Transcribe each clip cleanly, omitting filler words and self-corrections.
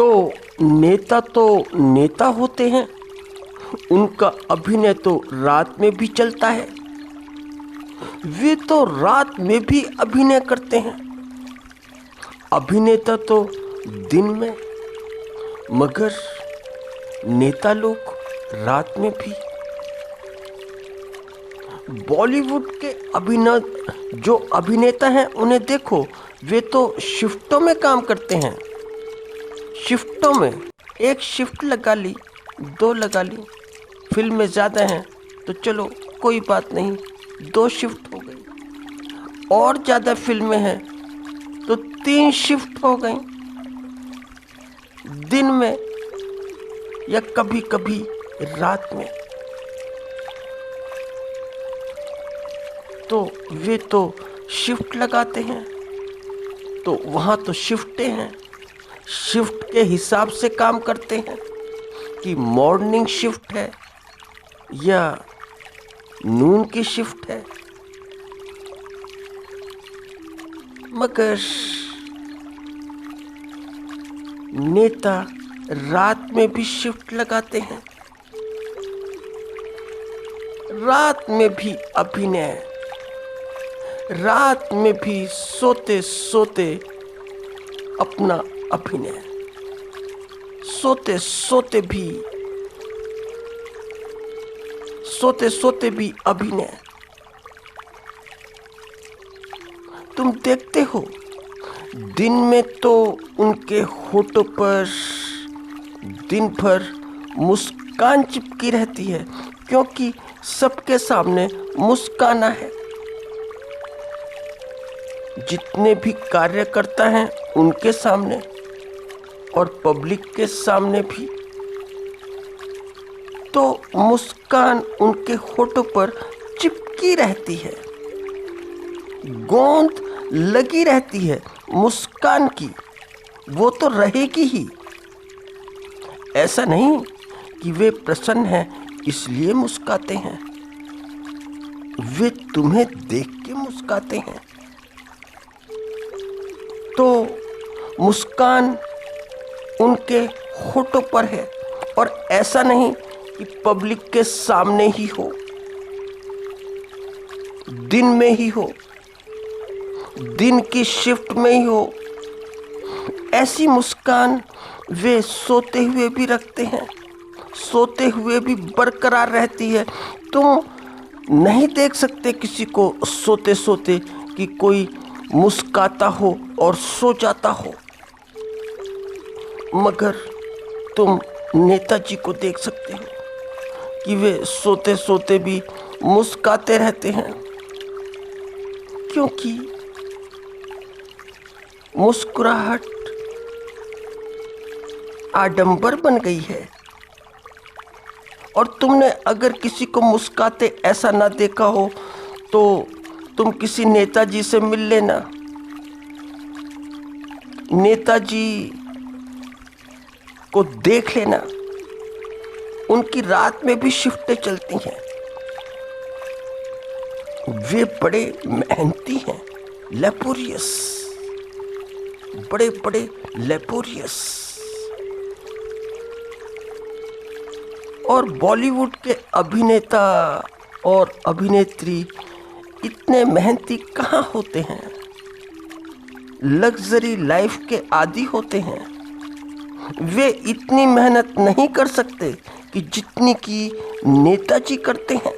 तो नेता होते हैं, उनका अभिनय तो रात में भी चलता है। वे तो रात में भी अभिनय करते हैं। अभिनेता तो दिन में, मगर नेता लोग रात में भी। बॉलीवुड के जो अभिनेता हैं उन्हें देखो, वे तो शिफ्टों में काम करते हैं। शिफ्टों में, एक शिफ्ट लगा ली, 2 लगा ली। फिल्में ज़्यादा हैं तो चलो कोई बात नहीं, 2 शिफ्ट हो गई। और ज़्यादा फिल्में हैं तो 3 शिफ्ट हो गई, दिन में या कभी कभी रात में। तो वे तो शिफ्ट लगाते हैं, तो वहाँ तो शिफ्टें हैं। शिफ्ट के हिसाब से काम करते हैं कि मॉर्निंग शिफ्ट है या नून की शिफ्ट है। मगर नेता रात में भी शिफ्ट लगाते हैं, रात में भी अभिनय, रात में भी सोते सोते अपना अभिनय, सोते सोते भी अभिनय। तुम देखते हो, दिन में तो उनके होठों पर दिन भर मुस्कान चिपकी रहती है, क्योंकि सबके सामने मुस्काना है। जितने भी कार्यकर्ता हैं उनके सामने और पब्लिक के सामने भी, तो मुस्कान उनके होठों पर चिपकी रहती है, गोंद लगी रहती है मुस्कान की, वो तो रहेगी ही। ऐसा नहीं कि वे प्रसन्न हैं इसलिए मुस्काते हैं, वे तुम्हें देख के मुस्काते हैं। तो मुस्कान उनके होठों पर है, और ऐसा नहीं कि पब्लिक के सामने ही हो, दिन में ही हो, दिन की शिफ्ट में ही हो। ऐसी मुस्कान वे सोते हुए भी रखते हैं, सोते हुए भी बरकरार रहती है। तुम नहीं देख सकते किसी को सोते सोते कि कोई मुस्काता हो और सो जाता हो, मगर तुम नेताजी को देख सकते हो कि वे सोते सोते भी मुस्काते रहते हैं, क्योंकि मुस्कुराहट आडंबर बन गई है। और तुमने अगर किसी को मुस्काते ऐसा ना देखा हो तो तुम किसी नेताजी से मिल लेना। नेताजी को देख लेना, उनकी रात में भी शिफ्टें चलती हैं। वे बड़े मेहनती हैं, लेबोरियस, बड़े बड़े लेबोरियस। और बॉलीवुड के अभिनेता और अभिनेत्री इतने मेहनती कहाँ होते हैं, लग्जरी लाइफ के आदी होते हैं। वे इतनी मेहनत नहीं कर सकते कि जितनी की नेताजी करते हैं।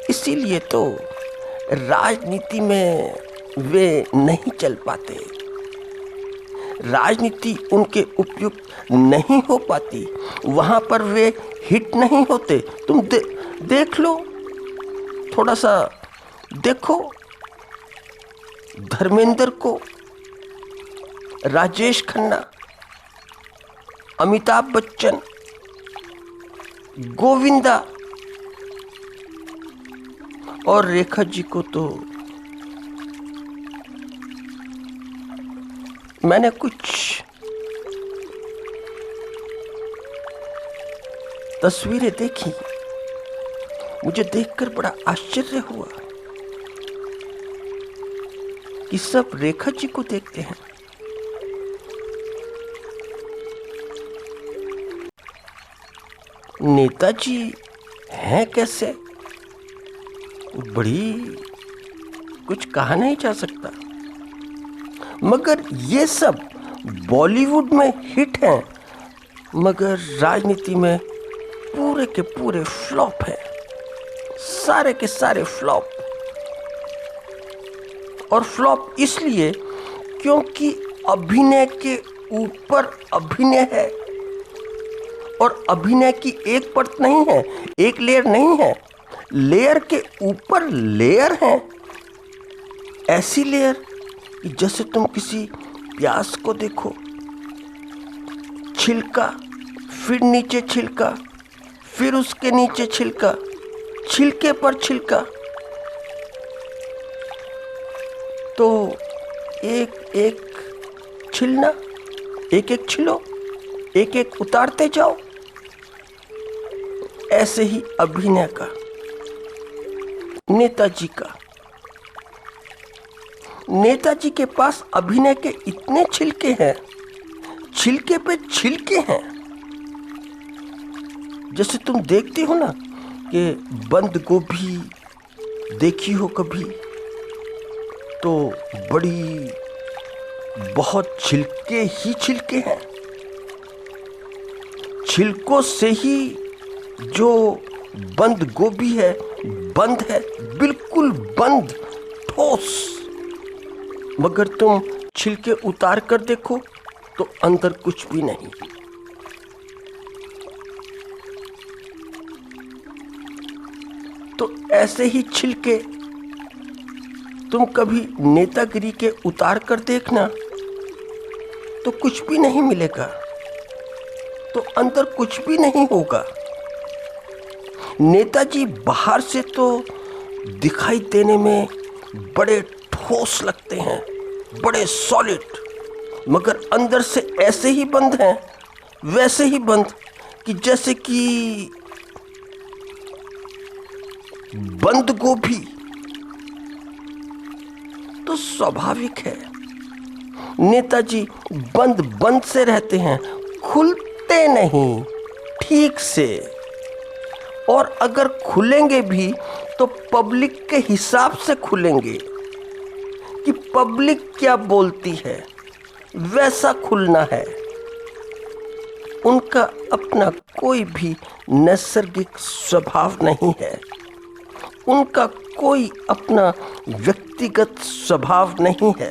इसीलिए तो राजनीति में वे नहीं चल पाते, राजनीति उनके उपयुक्त नहीं हो पाती, वहाँ पर वे हिट नहीं होते। तुम देख लो, थोड़ा सा देखो धर्मेंद्र को, राजेश खन्ना, अमिताभ बच्चन, गोविंदा और रेखा जी को तो मैंने कुछ तस्वीरें देखी, मुझे देखकर बड़ा आश्चर्य हुआ कि सब रेखा जी को देखते हैं। नेताजी हैं कैसे, बड़ी कुछ कहा नहीं जा सकता। मगर ये सब बॉलीवुड में हिट हैं, मगर राजनीति में पूरे के पूरे फ्लॉप हैं, सारे के सारे फ्लॉप। और फ्लॉप इसलिए क्योंकि अभिनय के ऊपर अभिनय है, और अभिनय की एक परत नहीं है, एक लेयर नहीं है, लेयर के ऊपर लेयर है। ऐसी लेयर कि जैसे तुम किसी प्याज को देखो, छिलका, फिर नीचे छिलका, फिर उसके नीचे छिलका, छिलके पर छिलका। तो एक एक छिलना, एक एक छिलो, एक एक उतारते जाओ। ऐसे ही अभिनय का, नेताजी का, नेताजी के पास अभिनय के इतने छिलके हैं, छिलके पे छिलके हैं। जैसे तुम देखते हो ना कि बंद गोभी देखी हो कभी, तो बड़ी बहुत छिलके ही छिलके हैं। छिलकों से ही जो बंद गोभी है, बंद है, बिल्कुल बंद, ठोस। मगर तुम छिलके उतार कर देखो तो अंदर कुछ भी नहीं। तो ऐसे ही छिलके तुम कभी नेतागिरी के उतार कर देखना तो कुछ भी नहीं मिलेगा, तो अंदर कुछ भी नहीं होगा। नेताजी बाहर से तो दिखाई देने में बड़े ठोस लगते हैं, बड़े सॉलिड, मगर अंदर से ऐसे ही बंद हैं, वैसे ही बंद कि जैसे कि बंद गोभी। तो स्वाभाविक है नेताजी बंद बंद से रहते हैं, खुलते नहीं ठीक से। और अगर खुलेंगे भी तो पब्लिक के हिसाब से खुलेंगे कि पब्लिक क्या बोलती है, वैसा खुलना है। उनका अपना कोई भी नैसर्गिक स्वभाव नहीं है, उनका कोई अपना व्यक्तिगत स्वभाव नहीं है।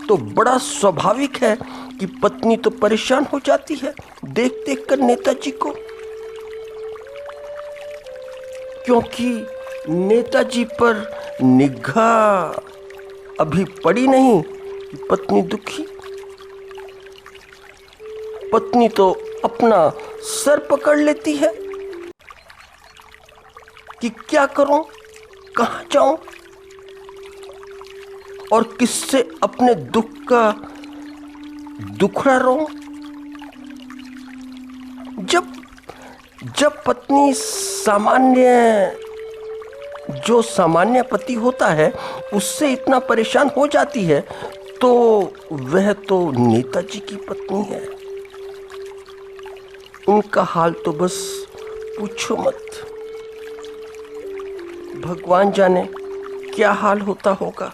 तो बड़ा स्वाभाविक है कि पत्नी तो परेशान हो जाती है देख देख कर नेताजी को, क्योंकि नेताजी पर निगाह अभी पड़ी नहीं कि पत्नी दुखी। पत्नी तो अपना सर पकड़ लेती है कि क्या करूं, कहां जाऊं और किससे अपने दुख का दुखड़ा रहूं। जब पत्नी जो सामान्य पति होता है उससे इतना परेशान हो जाती है, तो वह तो नेताजी की पत्नी है। उनका हाल तो बस पूछो मत। भगवान जाने क्या हाल होता होगा,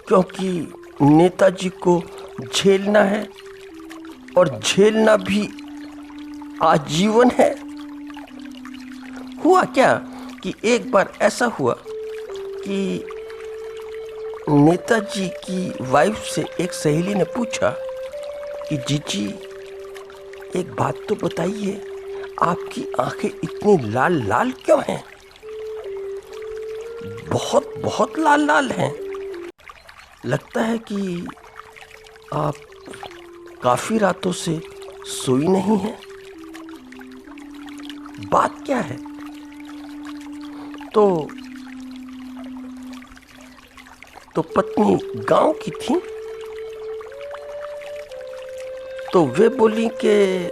क्योंकि नेताजी को झेलना है, और झेलना भी आजीवन है। हुआ क्या कि एक बार ऐसा हुआ कि नेताजी की वाइफ से एक सहेली ने पूछा कि जीजी एक बात तो बताइए, आपकी आंखें इतनी लाल लाल क्यों हैं? बहुत बहुत लाल लाल हैं। लगता है कि आप काफी रातों से सोई नहीं हैं। बात क्या है? तो पत्नी गांव की थी, तो वे बोली कि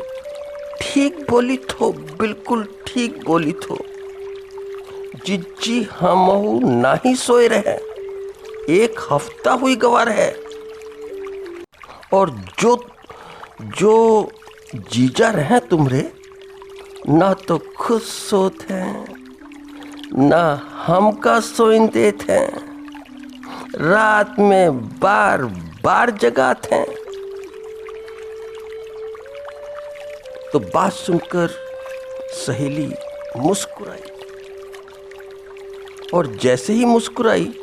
ठीक बोली थो, बिल्कुल ठीक बोली थो जिज्जी, हमहू नाही सोए रहे, एक हफ्ता हुई गवार है। और जो जीजा रहे तुमरे, ना तो खुद सोत हैं, ना हमका सोइन देत हैं, रात में बार बार जगात हैं। तो बात सुनकर सहेली मुस्कुराई, और जैसे ही मुस्कुराई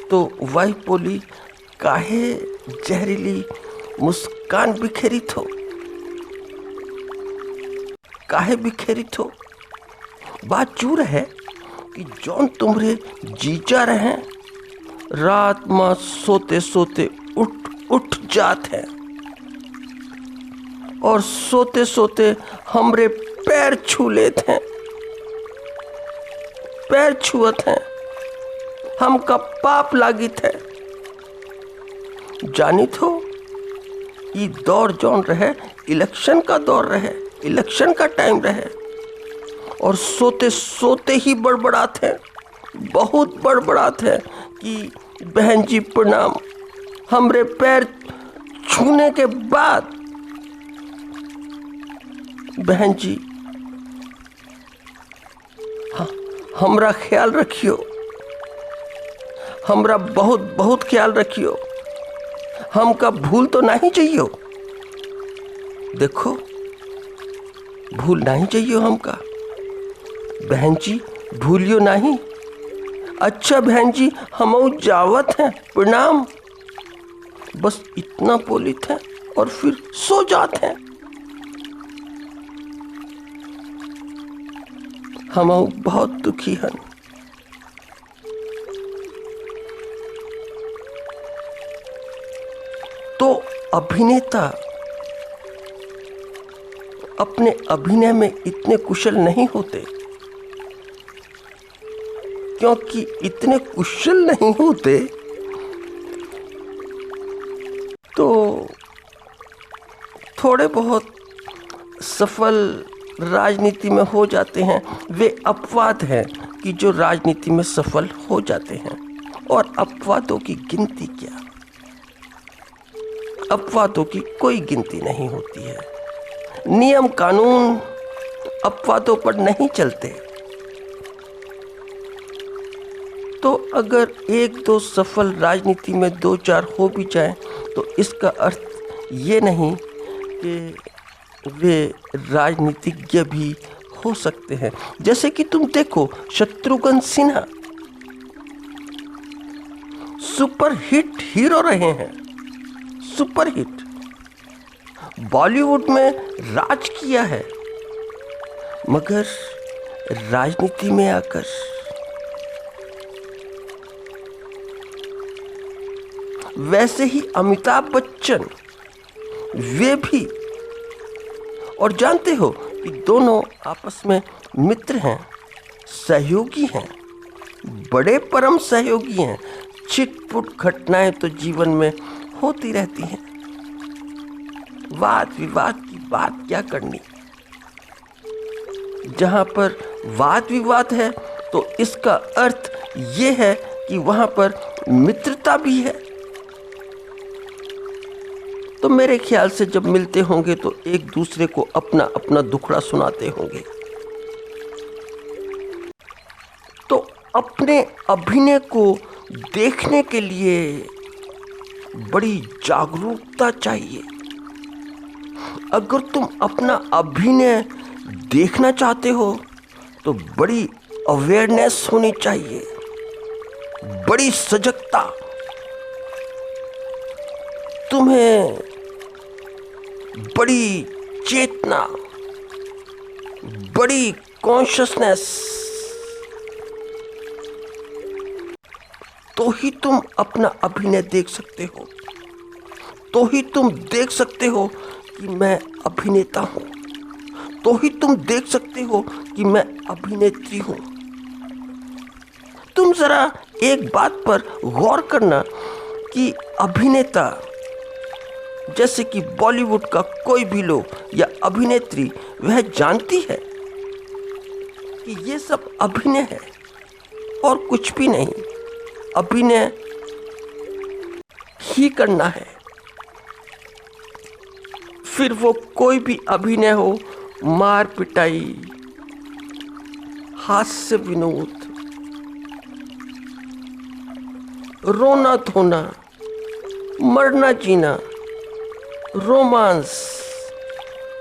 तो वही बोली, काहे जहरीली मुस्कान बिखेरी थो, काहे बिखेरी थो। बात चूर है कि जौन तुम्हारे जीजा रहे, रात में सोते सोते उठ जात है, और सोते सोते हमरे पैर छू लेते हैं, पैर छुअत हैं, हमका पाप लागित है। जानित हो, ये दौर जौन रहे, इलेक्शन का दौर रहे, इलेक्शन का टाइम रहे, और सोते सोते ही बड़बड़ाते हैं, बहुत बड़बड़ाते हैं कि बहन जी प्रणाम। हमरे पैर छूने के बाद बहन जी हमरा ख्याल रखियो, हमरा बहुत बहुत ख्याल रखियो, हमका भूल तो नहीं चाहिए। देखो, भूल नहीं चाहिए हमका, बहन जी भूलियो नहीं। अच्छा बहन जी, हम जावत हैं, प्रणाम। बस इतना बोली थे और फिर सो जाते हैं। हम बहुत दुखी हैं। तो अभिनेता अपने अभिनय में इतने कुशल नहीं होते, क्योंकि इतने कुशल नहीं होते तो थोड़े बहुत सफल राजनीति में हो जाते हैं। वे अपवाद हैं कि जो राजनीति में सफल हो जाते हैं, और अपवादों की गिनती क्या, अपवादों की कोई गिनती नहीं होती है। नियम कानून अपवादों पर नहीं चलते। तो अगर एक दो सफल राजनीति में दो चार हो भी जाए तो इसका अर्थ ये नहीं कि वे राजनीतिज्ञ भी हो सकते हैं। जैसे कि तुम देखो, शत्रुघ्न सिन्हा सुपरहिट हीरो रहे हैं, सुपरहिट, बॉलीवुड में राज किया है, मगर राजनीति में आकर वैसे ही अमिताभ बच्चन, वे भी, और जानते हो कि दोनों आपस में मित्र हैं, सहयोगी हैं, बड़े परम सहयोगी हैं। छिटपुट घटनाएं तो जीवन में होती रहती हैं, वाद विवाद की बात क्या करनी। जहां पर वाद विवाद है तो इसका अर्थ ये है कि वहां पर मित्रता भी है। तो मेरे ख्याल से जब मिलते होंगे तो एक दूसरे को अपना अपना दुखड़ा सुनाते होंगे। तो अपने अभिनय को देखने के लिए बड़ी जागरूकता चाहिए। अगर तुम अपना अभिनय देखना चाहते हो तो बड़ी अवेयरनेस होनी चाहिए, बड़ी सजगता। तुम्हें बड़ी चेतना, बड़ी कॉन्शियसनेस, तो ही तुम अपना अभिनय देख सकते हो, तो ही तुम देख सकते हो कि मैं अभिनेता हूं, तो ही तुम देख सकते हो कि मैं अभिनेत्री हूं। तुम जरा एक बात पर गौर करना कि अभिनेता, जैसे कि बॉलीवुड का कोई भी लोग या अभिनेत्री, वह जानती है कि ये सब अभिनय है और कुछ भी नहीं, अभिनय ही करना है। फिर वो कोई भी अभिनय हो, मार पिटाई, हास्य विनोद, रोना धोना, मरना जीना, रोमांस,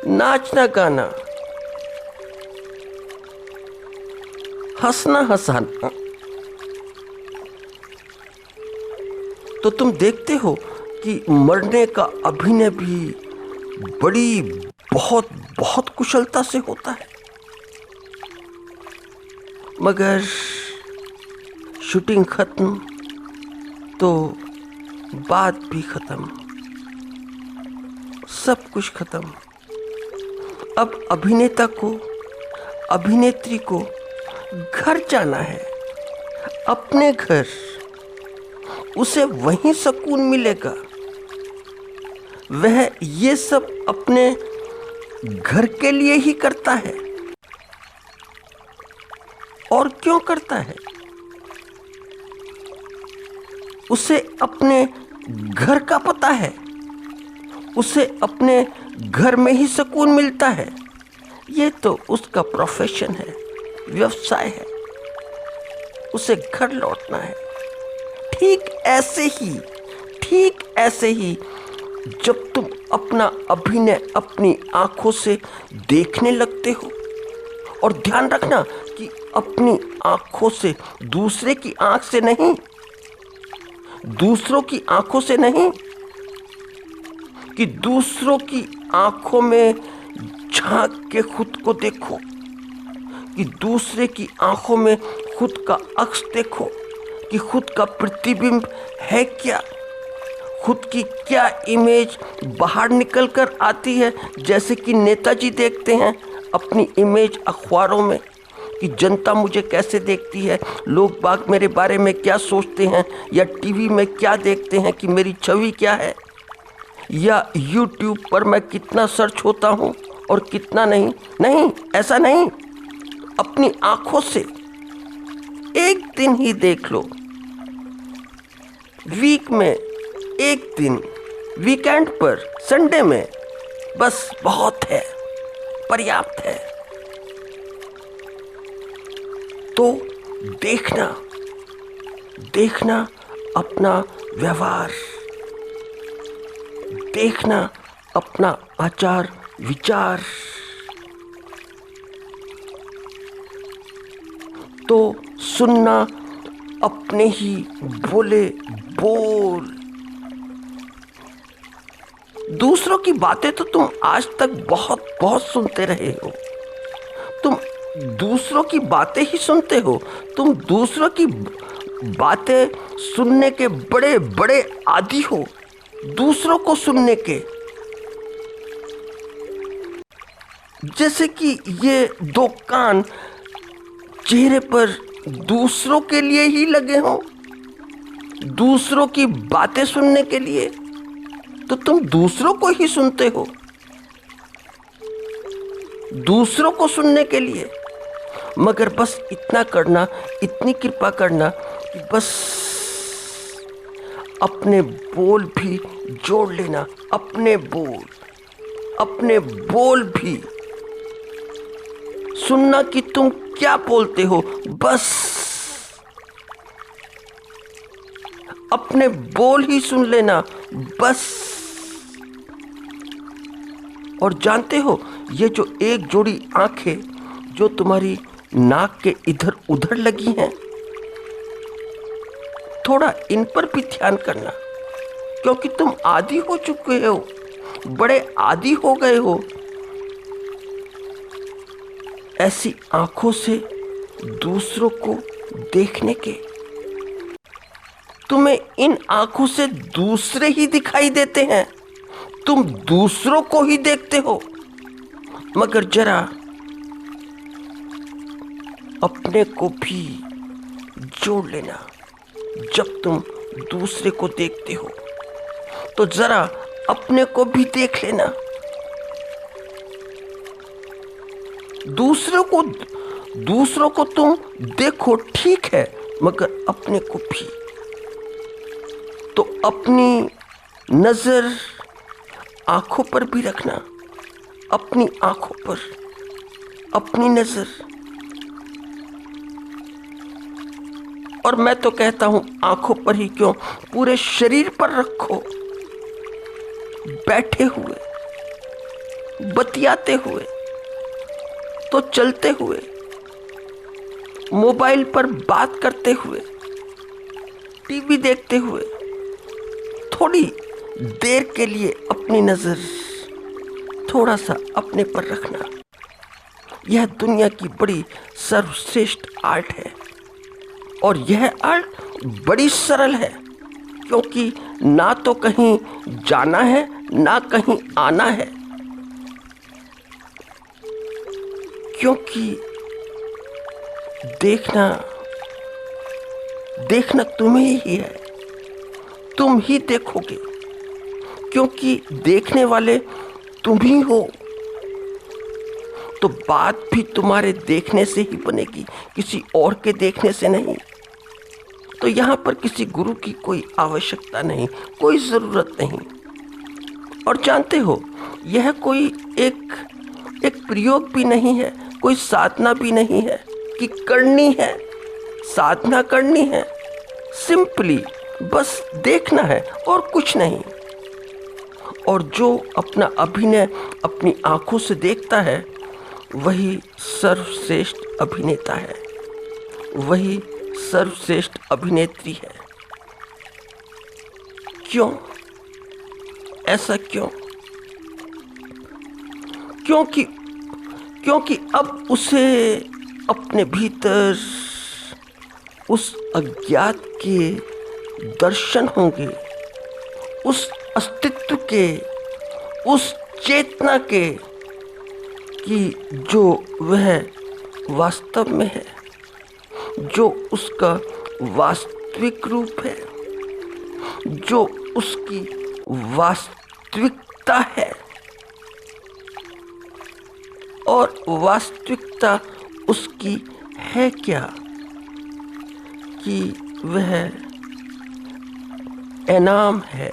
नाचना गाना, हंसना हंसाना, तो तुम देखते हो कि मरने का अभिनय भी बड़ी बहुत बहुत कुशलता से होता है। मगर शूटिंग खत्म तो बात भी खत्म, सब कुछ खत्म। अब अभिनेता को, अभिनेत्री को घर जाना है, अपने घर। उसे वहीं सुकून मिलेगा। वह ये सब अपने घर के लिए ही करता है। और क्यों करता है? उसे अपने घर का पता है। उसे अपने घर में ही सुकून मिलता है। ये तो उसका प्रोफेशन है, व्यवसाय है। उसे घर लौटना है। ठीक ऐसे ही जब तुम अपना अभिनय अपनी आंखों से देखने लगते हो, और ध्यान रखना कि अपनी आंखों से, दूसरे की आंख से नहीं, दूसरों की आंखों से नहीं, कि दूसरों की आंखों में झांक के खुद को देखो, कि दूसरे की आंखों में खुद का अक्स देखो, कि खुद का प्रतिबिंब है क्या, खुद की क्या इमेज बाहर निकल कर आती है। जैसे कि नेताजी देखते हैं अपनी इमेज अखबारों में, कि जनता मुझे कैसे देखती है, लोग बाग मेरे बारे में क्या सोचते हैं, या टीवी में क्या देखते हैं कि मेरी छवि क्या है, या यूट्यूब पर मैं कितना सर्च होता हूँ और कितना नहीं। नहीं, ऐसा नहीं। अपनी आंखों से एक दिन ही देख लो, वीक में एक दिन, वीकेंड पर, संडे में, बस बहुत है, पर्याप्त है। तो देखना अपना व्यवहार, देखना अपना आचार विचार। तो सुनना अपने ही बोले बोल। दूसरों की बातें तो तुम आज तक बहुत बहुत सुनते रहे हो। तुम दूसरों की बातें ही सुनते हो। तुम दूसरों की बातें सुनने के बड़े बड़े आदी हो, दूसरों को सुनने के। जैसे कि ये दो कान चेहरे पर दूसरों के लिए ही लगे हों, दूसरों की बातें सुनने के लिए, तो तुम दूसरों को ही सुनते हो, दूसरों को सुनने के लिए। मगर बस इतना करना, इतनी कृपा करना कि बस अपने बोल भी जोड़ लेना, अपने बोल भी सुनना कि तुम क्या बोलते हो। बस अपने बोल ही सुन लेना, बस। और जानते हो, ये जो एक जोड़ी आंखें जो तुम्हारी नाक के इधर उधर लगी हैं, थोड़ा इन पर भी ध्यान करना, क्योंकि तुम आदी हो चुके हो, बड़े आदी हो गए हो ऐसी आंखों से दूसरों को देखने के। तुम्हें इन आंखों से दूसरे ही दिखाई देते हैं, तुम दूसरों को ही देखते हो। मगर जरा अपने को भी जोड़ लेना। जब तुम दूसरे को देखते हो तो जरा अपने को भी देख लेना। दूसरों को तुम देखो, ठीक है, मगर अपने को भी। तो अपनी नजर आंखों पर भी रखना। अपनी आंखों पर अपनी नजर, और मैं तो कहता हूं आंखों पर ही क्यों, पूरे शरीर पर रखो। बैठे हुए, बतियाते हुए, तो चलते हुए, मोबाइल पर बात करते हुए, टीवी देखते हुए, थोड़ी देर के लिए अपनी नजर थोड़ा सा अपने पर रखना। यह दुनिया की बड़ी सर्वश्रेष्ठ आर्ट है, और यह आर्ट बड़ी सरल है, क्योंकि ना तो कहीं जाना है ना कहीं आना है, क्योंकि देखना देखना तुम्हें ही है, तुम ही देखोगे, क्योंकि देखने वाले तुम ही हो। तो बात भी तुम्हारे देखने से ही बनेगी, किसी और के देखने से नहीं। तो यहाँ पर किसी गुरु की कोई आवश्यकता नहीं, कोई ज़रूरत नहीं। और जानते हो, यह कोई एक प्रयोग भी नहीं है, कोई साधना भी नहीं है कि करनी है, साधना करनी है। सिंपली बस देखना है और कुछ नहीं। और जो अपना अभिनय अपनी आंखों से देखता है, वही सर्वश्रेष्ठ अभिनेता है, वही सर्वश्रेष्ठ अभिनेत्री है। क्यों? ऐसा क्यों? क्योंकि अब उसे अपने भीतर उस अज्ञात के दर्शन होंगे, उस अस्तित्व के, उस चेतना के, कि जो वह वास्तव में है, जो उसका वास्तविक रूप है, जो उसकी वास्तविकता है। और वास्तविकता उसकी है क्या? कि वह इनाम है,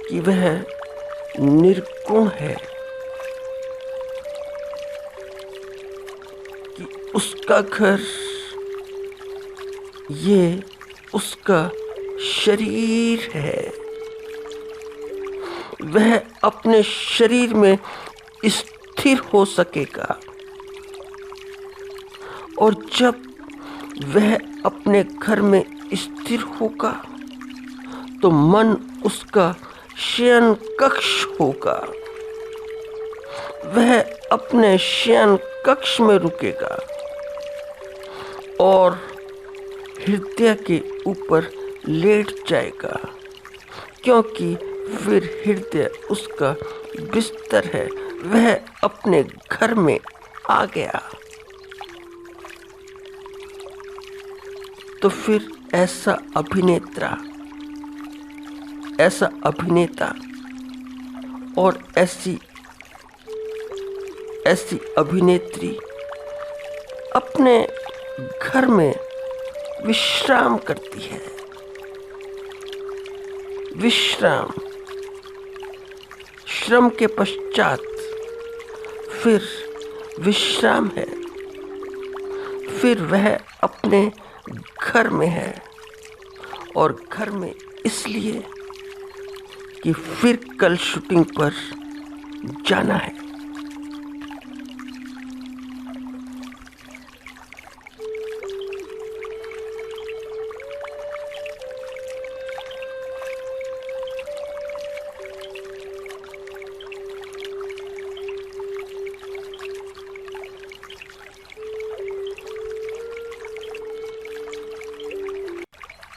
कि वह निर्गुण है, कि उसका घर ये उसका शरीर है। वह अपने शरीर में स्थिर हो सकेगा, और जब वह अपने घर में स्थिर होगा तो मन उसका शयन कक्ष होगा। वह अपने शयन कक्ष में रुकेगा और हृदय के ऊपर लेट जाएगा, क्योंकि फिर हृदय उसका बिस्तर है, वह अपने घर में आ गया। तो फिर ऐसा अभिनेता और ऐसी अभिनेत्री अपने घर में विश्राम करती है। विश्राम, श्रम के पश्चात फिर विश्राम है। फिर वह अपने घर में है, और घर में इसलिए कि फिर कल शूटिंग पर जाना है।